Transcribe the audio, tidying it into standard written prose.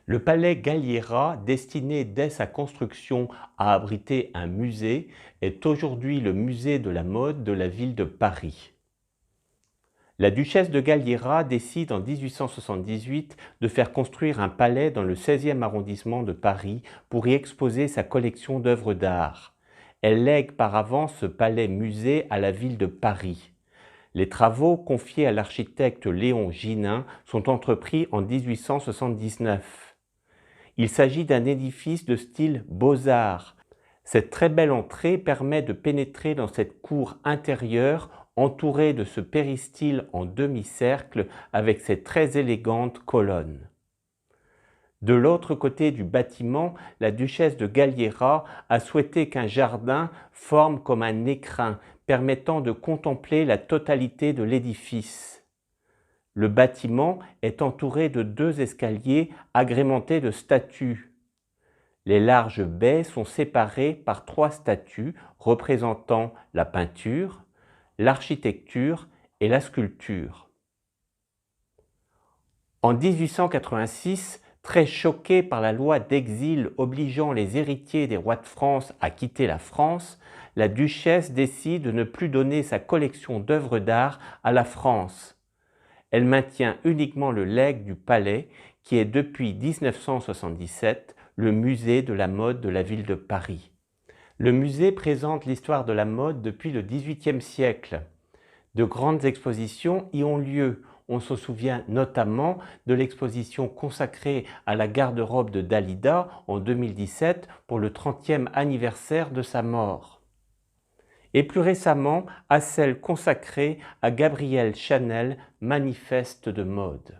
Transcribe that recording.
Le palais Galliera, destiné dès sa construction à abriter un musée, est aujourd'hui le musée de la mode de la ville de Paris. La duchesse de Galliera décide en 1878 de faire construire un palais dans le 16e arrondissement de Paris pour y exposer sa collection d'œuvres d'art. Elle lègue par avance ce palais-musée à la ville de Paris. Les travaux confiés à l'architecte Léon Ginin sont entrepris en 1879. Il s'agit d'un édifice de style Beaux-Arts. Cette très belle entrée permet de pénétrer dans cette cour intérieure entourée de ce péristyle en demi-cercle avec ses très élégantes colonnes. De l'autre côté du bâtiment, la duchesse de Galliera a souhaité qu'un jardin forme comme un écrin permettant de contempler la totalité de l'édifice. Le bâtiment est entouré de 2 escaliers agrémentés de statues. Les larges baies sont séparées par 3 statues représentant la peinture, l'architecture et la sculpture. En 1886, très choquée par la loi d'exil obligeant les héritiers des rois de France à quitter la France, la duchesse décide de ne plus donner sa collection d'œuvres d'art à la France. Elle maintient uniquement le legs du palais, qui est depuis 1977 le musée de la mode de la ville de Paris. Le musée présente l'histoire de la mode depuis le XVIIIe siècle. De grandes expositions y ont lieu. On se souvient notamment de l'exposition consacrée à la garde-robe de Dalida en 2017 pour le 30e anniversaire de sa mort. Et plus récemment à celle consacrée à Gabrielle Chanel, manifeste de mode.